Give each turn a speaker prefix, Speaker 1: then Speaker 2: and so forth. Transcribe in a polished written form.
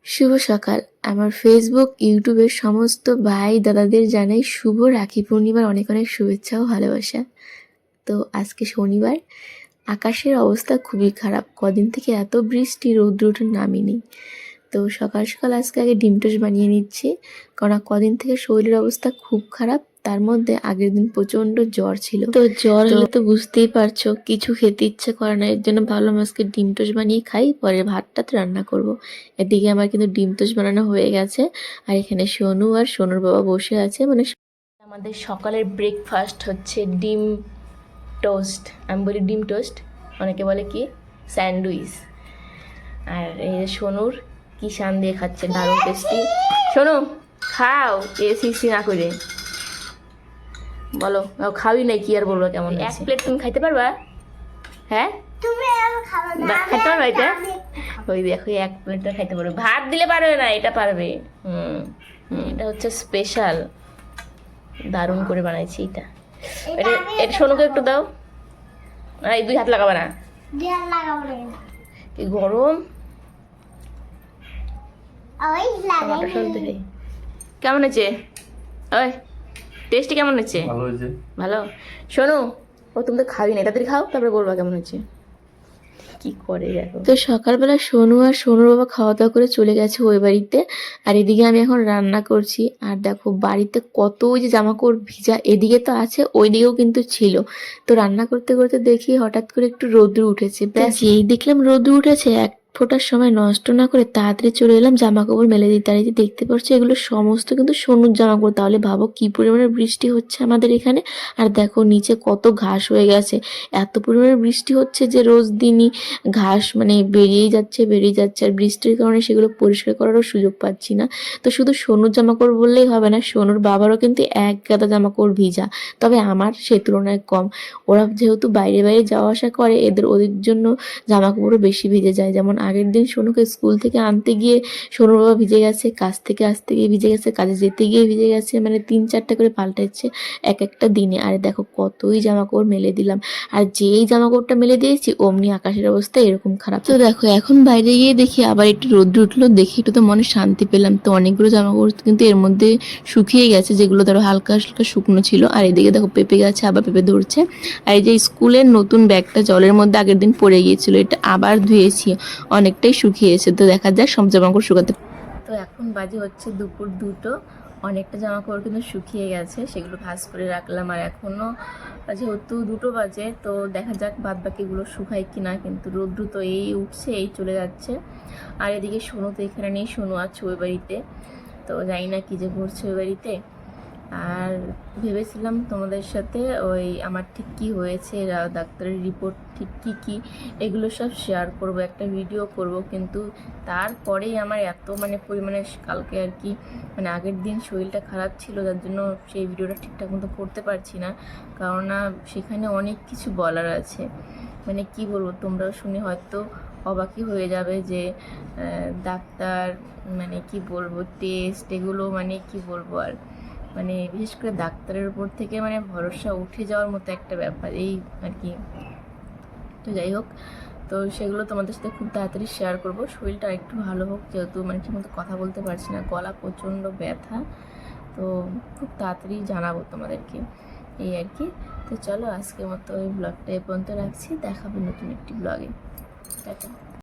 Speaker 1: শুভ সকাল। আমার ফেসবুক, ইউটিউবের সমস্ত ভাই দাদাদের জানাই শুভ রাখি পূর্ণিমার অনেক অনেক শুভেচ্ছা ও ভালোবাসা। তো আজকে শনিবার, আকাশের অবস্থা খুবই খারাপ। কদিন থেকে এত বৃষ্টি, রৌদ্র ওঠার নামই নেই। তো সকাল সকাল আজকে আগে ডিম টোস্ট বানিয়ে নিচ্ছি, কারণ কদিন থেকে শরীরের অবস্থা খুব খারাপ। তার মধ্যে আগের দিন প্রচণ্ড জ্বর ছিল। তো জ্বর হলে তো বুঝতেই পারছো, কিছু খেতে ইচ্ছে করে না। এর জন্য ভাবলাম আজকে ডিম টোস্ট বানিয়ে খাই, পরে ভাতটা রান্না করব। এদিকে আমার কিন্তু ডিম টোস্ট বানানো হয়ে গেছে, আর এখানে সোনু আর সোনুর বাবা বসে আছে। মানে আমাদের সকালের ব্রেকফাস্ট হচ্ছে ডিম টোস্ট। আমি বলি ডিম টোস্ট, অনেকে বলে কি স্যান্ডউইচ। আর এই যে সোনুর কি শান দিয়ে খাচ্ছে, দারুণ টেস্টি। সোনু খাও, এসি না করে বলো, খাওয়াই নাই কি আর বলবো কেমন। এক প্লেট তুমি খাইতে পারবা? হ্যাঁ খাইতে পারবা এটা? ওই দেখো এক প্লেটটা খাইতে পারবে, ভাত দিলে পারবে না, এটা পারবে। এটা হচ্ছে স্পেশাল, দারুণ করে বানাইছি এটা। এটা সোনুকে একটু দাও। এই দুই হাত লাগাবে না, কি গরম। কেমন হয়েছে? ওই টেস্টি কেমন হয়েছে? ভালো। শোনো, ও তুমি তো খাবি না, তাড়াতাড়ি খাও, তারপরে বলবা কেমন হয়েছে। কি করে দেখো। তো সকালবেলা সোনু আর সোনুর বাবা খাওয়া দাওয়া করে চলে গেছে ওই বাড়িতে, আর এদিকে আমি এখন রান্না করছি। আর দেখো বাড়িতে কত ওই যে জামাকাপড় ভিজা, এদিকে তো আছে, ওইদিকেও কিন্তু ছিল। তো রান্না করতে করতে দেখি হঠাৎ করে একটু রোদ্র উঠেছে। ব্যাস এই দেখলাম রোদ্র উঠেছে, এক ফোটার সময় নষ্ট না করে তাড়াতাড়ি চলে এলাম জামা কাপড় মেলে দিতে। আর এই যে দেখতে পাচ্ছ, এগুলো সমস্ত কিন্তু সোনুর জামা কাপড়। তাহলে ভাবো কি পরিমাণে বৃষ্টি হচ্ছে আমাদের এখানে। আর দেখো নিচে কত ঘাস হয়ে গেছে, এত পরিমাণে বৃষ্টি হচ্ছে যে রোজ দিনই ঘাস মানে বেরিয়েই যাচ্ছে। আর বৃষ্টির কারণে সেগুলো পরিষ্কার করারও সুযোগ পাচ্ছি না। তো শুধু সোনুর জামাকাপড় বললেই হবে না, সোনুর বাবারও কিন্তু এক গাদা জামাকাপড় ভিজা, তবে আমার সে তুলনায় কম। ওরা যেহেতু বাইরে বাইরে যাওয়া আসা করে, ওদের জন্য জামাকাপড়ও বেশি ভিজে যায়। যেমন আগের দিন সোনুকে স্কুল থেকে আনতে গিয়ে সোনুর বাবা ভিজে গেছে, কাজ থেকে আসতে গিয়ে ভিজে গেছে, কাজে যেতে গিয়ে ভিজে গেছে, মানে 3-4টা করে পাল্টাচ্ছে এক একটা দিনে। আর দেখো কতই জামাকাপড় মেলে দিলাম, আর যেই জামাকাপড়টা মেলে দিয়েছি অমনি আকাশের অবস্থা এরকম খারাপ। তো দেখো এখন বাইরে গিয়ে দেখি আবার একটু রোদ্র উঠলো, দেখি একটু তো মনে শান্তি পেলাম। তো অনেকগুলো জামাকাপড় কিন্তু এর মধ্যে শুকিয়ে গেছে, যেগুলো ধরো হালকা হালকা শুকনো ছিল। আর এদিকে দেখো পেঁপে গাছে আবার পেঁপে ধরছে। আর এই যে স্কুলের নতুন ব্যাগটা জলের মধ্যে আগের দিন পড়ে গিয়েছিল, এটা আবার ধুয়েছি, অনেকটাই শুকিয়েছে। তো দেখা যাক সব জামাকাপড় শুকাতে। তো এখন বাজে হচ্ছে দুপুর 2টো, অনেকটা জামাকাপড় কিন্তু শুকিয়ে গেছে, সেগুলো ভাঁজ করে রাখলাম। আর এখনও যেহেতু 2টো বাজে, তো দেখা যাক বাদ বাকিগুলো শুকায় কিনা। কিন্তু রোদ্র তো এই উঠছে, এই চলে যাচ্ছে। আর এদিকে সোনু তো এখানে নেই, সোনু আছে ওই বাড়িতে। তো জানি না কী যে ঘুরছে ওই বাড়িতে। আর ভেবেছিলাম তোমাদের সাথে ওই আমার ঠিক কী হয়েছে, ডাক্তারের রিপোর্ট ঠিক কী এগুলো সব শেয়ার করব, একটা ভিডিও করব। কিন্তু তারপরেই আমার এত পরিমাণে কালকে আর কি আগের দিন শরীরটা খারাপ ছিল, যার জন্য সেই ভিডিওটা ঠিকঠাক মতো করতে পারছি না। কারণ সেখানে অনেক কিছু বলার আছে, কি বলবো, তোমরাও শুনে হয়তো অবাকই হয়ে যাবে যে ডাক্তার কি বলবো, টেস্ট এগুলো কি বলবো। আর বিশেষ করে ডাক্তারের উপর থেকে ভরসা উঠে যাওয়ার মতো একটা ব্যাপার এই আর কি। তো যাই হোক, তো সেগুলো তোমাদের সাথে খুব তাড়াতাড়ি শেয়ার করব। শরীরটা একটু ভালো হোক, যেহেতু ঠিকমতো কথা বলতে পারছি না, গলা প্রচণ্ড ব্যথা। তো খুব তাড়াতাড়ি জানাবো তোমাদেরকে, এই আর কি। তো চলো আজকের মতো ওই ব্লগটা এ পর্যন্ত রাখছি, দেখাবো নতুন একটি ব্লগে। টাটা।